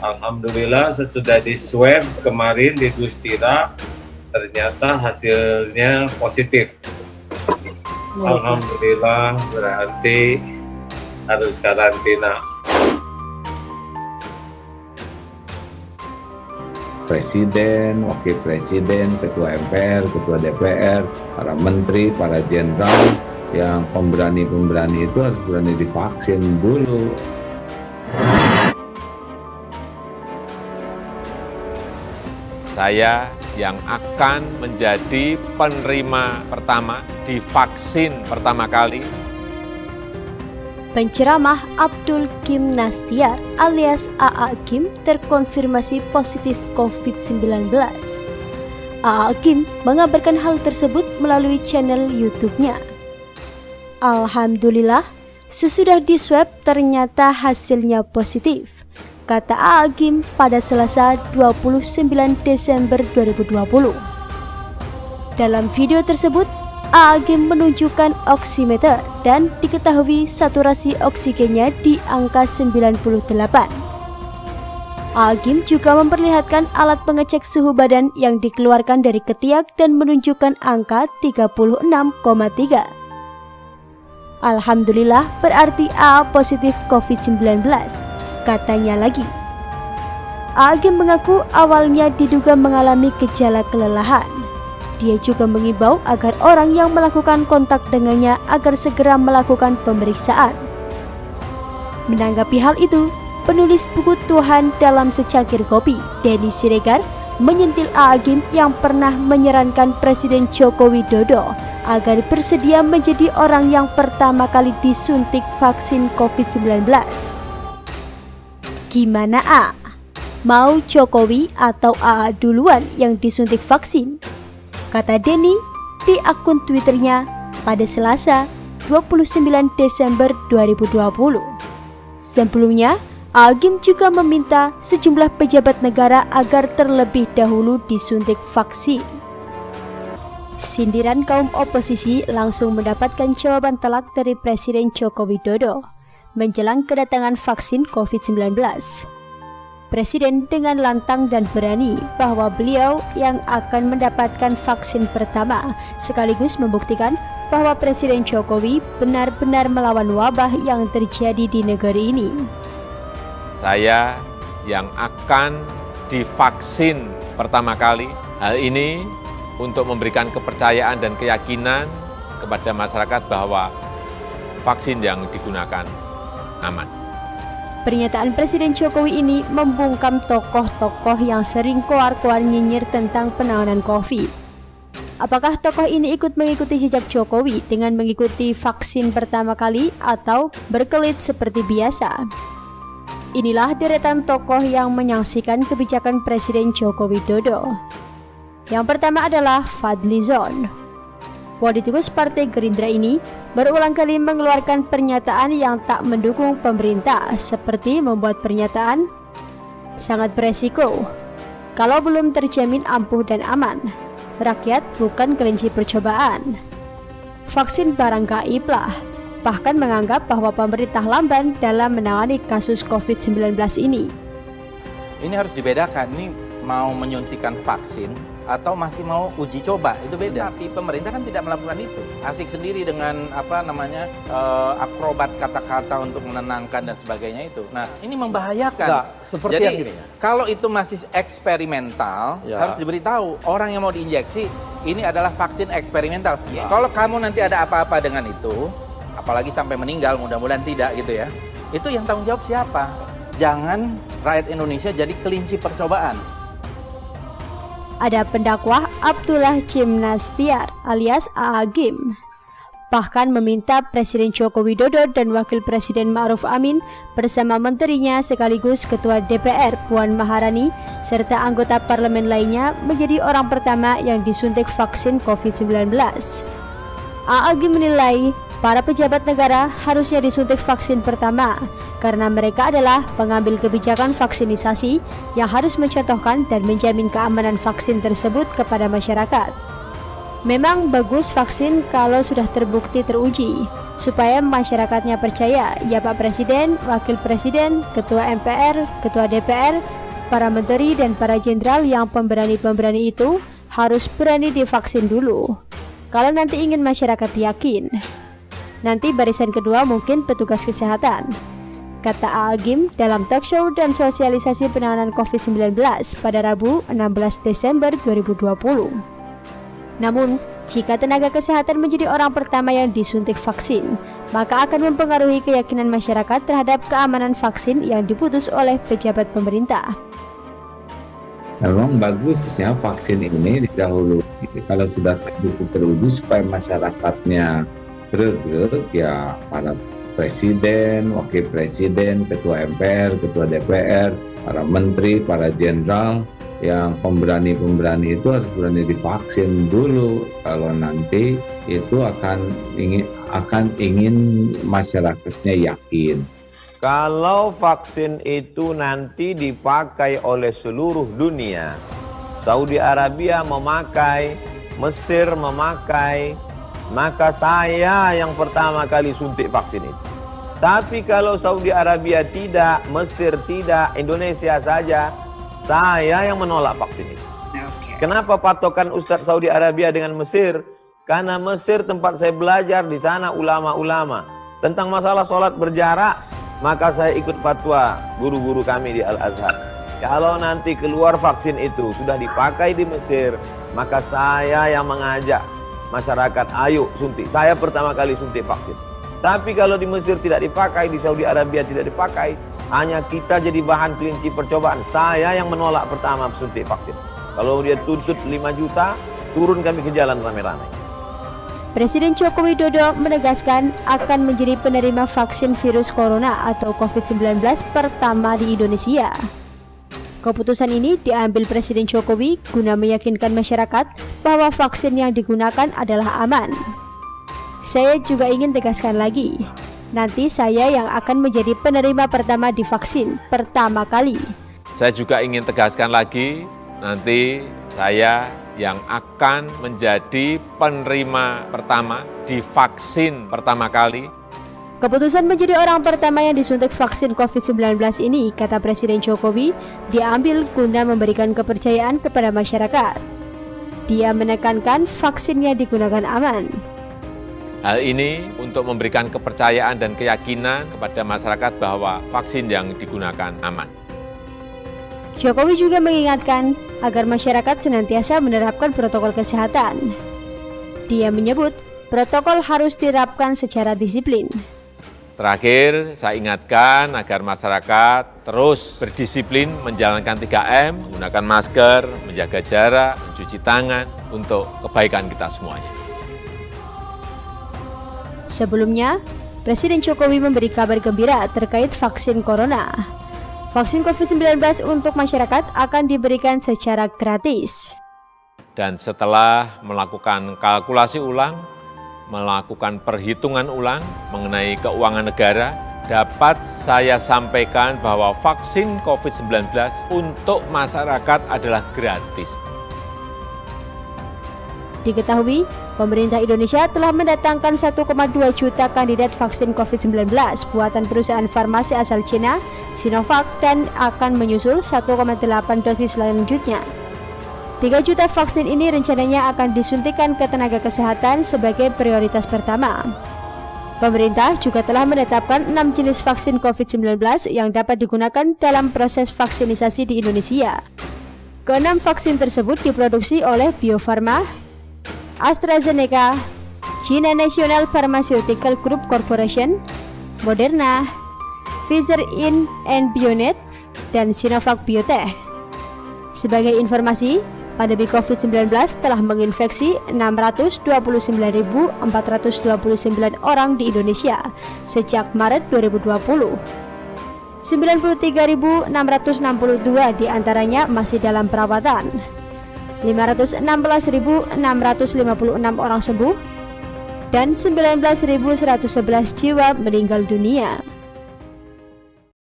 Alhamdulillah sesudah di swab kemarin di Dustira ternyata hasilnya positif. Alhamdulillah, berarti harus karantina. Presiden, wakil presiden, ketua MPR, ketua DPR, para menteri, para jenderal yang pemberani-pemberani itu harus berani divaksin dulu. Saya yang akan menjadi penerima pertama divaksin pertama kali. Penceramah Abdul Kim Nastiar alias AA Kim terkonfirmasi positif COVID-19. AA Kim mengabarkan hal tersebut melalui channel YouTube-nya. Alhamdulillah, sesudah diswab ternyata hasilnya positif, kata AA Kim pada Selasa 29 Desember 2020. Dalam video tersebut, AA Kim menunjukkan oximeter dan diketahui saturasi oksigennya di angka 98. AA Kim juga memperlihatkan alat pengecek suhu badan yang dikeluarkan dari ketiak dan menunjukkan angka 36,3. Alhamdulillah, berarti AA positif COVID-19, katanya lagi. AA Kim mengaku awalnya diduga mengalami gejala kelelahan. Dia juga mengimbau agar orang yang melakukan kontak dengannya agar segera melakukan pemeriksaan. Menanggapi hal itu, penulis buku Tuhan dalam Secangkir Kopi, Denny Siregar, menyentil AA Kim yang pernah menyarankan Presiden Joko Widodo agar bersedia menjadi orang yang pertama kali disuntik vaksin COVID-19. Gimana A? Mau Jokowi atau AA duluan yang disuntik vaksin? Kata Denny di akun Twitternya pada Selasa 29 Desember 2020. Sebelumnya, AA Kim juga meminta sejumlah pejabat negara agar terlebih dahulu disuntik vaksin. Sindiran kaum oposisi langsung mendapatkan jawaban telak dari Presiden Joko Widodo menjelang kedatangan vaksin COVID-19. Presiden dengan lantang dan berani bahwa beliau yang akan mendapatkan vaksin pertama, sekaligus membuktikan bahwa Presiden Jokowi benar-benar melawan wabah yang terjadi di negeri ini. Saya yang akan divaksin pertama kali, hal ini untuk memberikan kepercayaan dan keyakinan kepada masyarakat bahwa vaksin yang digunakan aman. Pernyataan Presiden Jokowi ini membungkam tokoh-tokoh yang sering koar-koar nyinyir tentang penanganan COVID. Apakah tokoh ini ikut mengikuti jejak Jokowi dengan mengikuti vaksin pertama kali atau berkelit seperti biasa? Inilah deretan tokoh yang menyaksikan kebijakan Presiden Joko Widodo. Yang pertama adalah Fadly Zon. Politikus Partai Gerindra ini berulang kali mengeluarkan pernyataan yang tak mendukung pemerintah, seperti membuat pernyataan sangat beresiko kalau belum terjamin ampuh dan aman. Rakyat bukan kelinci percobaan. Vaksin barang gaib lah. Bahkan menganggap bahwa pemerintah lamban dalam menangani kasus COVID-19 ini. Ini harus dibedakan, ini mau menyuntikkan vaksin atau masih mau uji coba, itu beda. Tapi pemerintah kan tidak melakukan itu. Asik sendiri dengan akrobat kata-kata untuk menenangkan dan sebagainya itu. Nah, ini membahayakan. Nah, seperti jadi yang gini ya. Kalau itu masih eksperimental, harus diberitahu orang yang mau diinjeksi ini adalah vaksin eksperimental. Kalau kamu nanti ada apa-apa dengan itu, apalagi sampai meninggal, mudah-mudahan tidak gitu ya. Itu yang tanggung jawab siapa? Jangan rakyat Indonesia jadi kelinci percobaan. Ada pendakwah Abdullah Kim Nastiar alias AA Kim. Bahkan meminta Presiden Joko Widodo dan Wakil Presiden Ma'ruf Amin bersama menterinya sekaligus Ketua DPR Puan Maharani serta anggota parlemen lainnya menjadi orang pertama yang disuntik vaksin COVID-19. AA Kim menilai para pejabat negara harusnya disuntik vaksin pertama karena mereka adalah pengambil kebijakan vaksinisasi yang harus mencontohkan dan menjamin keamanan vaksin tersebut kepada masyarakat. Memang bagus vaksin kalau sudah terbukti teruji, supaya masyarakatnya percaya, ya Pak Presiden, Wakil Presiden, Ketua MPR, Ketua DPR, para menteri dan para jenderal yang pemberani-pemberani itu harus berani divaksin dulu. Kalau nanti ingin masyarakat yakin, nanti barisan kedua mungkin petugas kesehatan, kata Agim dalam talk show dan sosialisasi penanganan COVID-19 pada Rabu 16 Desember 2020. Namun, jika tenaga kesehatan menjadi orang pertama yang disuntik vaksin, maka akan mempengaruhi keyakinan masyarakat terhadap keamanan vaksin yang diputus oleh pejabat pemerintah. Memang bagusnya vaksin ini didahului kalau sudah teruji supaya masyarakatnya greget, ya para presiden, wakil presiden, ketua MPR, ketua DPR, para menteri, para jenderal yang pemberani-pemberani itu harus berani divaksin dulu. Kalau nanti itu akan ingin masyarakatnya yakin. Kalau vaksin itu nanti dipakai oleh seluruh dunia, Saudi Arabia memakai, Mesir memakai, maka saya yang pertama kali suntik vaksin itu. Tapi kalau Saudi Arabia tidak, Mesir tidak, Indonesia saja, saya yang menolak vaksin itu. Kenapa patokan Ustadz Saudi Arabia dengan Mesir? Karena Mesir tempat saya belajar, di sana ulama-ulama. Tentang masalah sholat berjarak, maka saya ikut fatwa guru-guru kami di Al-Azhar. Kalau nanti keluar vaksin itu sudah dipakai di Mesir, maka saya yang mengajak masyarakat, ayo suntik. Saya pertama kali suntik vaksin. Tapi kalau di Mesir tidak dipakai, di Saudi Arabia tidak dipakai, hanya kita jadi bahan kelinci percobaan. Saya yang menolak pertama suntik vaksin. Kalau dia tuntut 5 juta, turun kami ke jalan rame-rame. Presiden Joko Widodo menegaskan akan menjadi penerima vaksin virus corona atau COVID-19 pertama di Indonesia. Keputusan ini diambil Presiden Jokowi guna meyakinkan masyarakat bahwa vaksin yang digunakan adalah aman. Saya juga ingin tegaskan lagi, nanti saya yang akan menjadi penerima pertama divaksin pertama kali. Saya juga ingin tegaskan lagi, nanti saya yang akan menjadi penerima pertama divaksin pertama kali. Keputusan menjadi orang pertama yang disuntik vaksin COVID-19 ini, kata Presiden Jokowi, diambil guna memberikan kepercayaan kepada masyarakat. Dia menekankan vaksinnya digunakan aman. Hal ini untuk memberikan kepercayaan dan keyakinan kepada masyarakat bahwa vaksin yang digunakan aman. Jokowi juga mengingatkan agar masyarakat senantiasa menerapkan protokol kesehatan. Dia menyebut protokol harus diterapkan secara disiplin. Terakhir, saya ingatkan agar masyarakat terus berdisiplin menjalankan 3M, menggunakan masker, menjaga jarak, mencuci tangan untuk kebaikan kita semuanya. Sebelumnya, Presiden Jokowi memberi kabar gembira terkait vaksin corona. Vaksin COVID-19 untuk masyarakat akan diberikan secara gratis. Dan setelah melakukan kalkulasi ulang, melakukan perhitungan ulang mengenai keuangan negara, dapat saya sampaikan bahwa vaksin COVID-19 untuk masyarakat adalah gratis. Diketahui, pemerintah Indonesia telah mendatangkan 1,2 juta kandidat vaksin COVID-19 buatan perusahaan farmasi asal Cina, Sinovac, dan akan menyusul 1,8 dosis selanjutnya. 3 juta vaksin ini rencananya akan disuntikan ke tenaga kesehatan sebagai prioritas pertama. Pemerintah juga telah menetapkan 6 jenis vaksin COVID-19 yang dapat digunakan dalam proses vaksinisasi di Indonesia. Ke-6 vaksin tersebut diproduksi oleh Bio Farma, AstraZeneca, China National Pharmaceutical Group Corporation, Moderna, Pfizer Inc. and Bionet, dan Sinovac Biotech. Sebagai informasi, pandemi COVID-19 telah menginfeksi 629.429 orang di Indonesia sejak Maret 2020. 93.662 diantaranya masih dalam perawatan. 516.656 orang sembuh dan 19.111 jiwa meninggal dunia.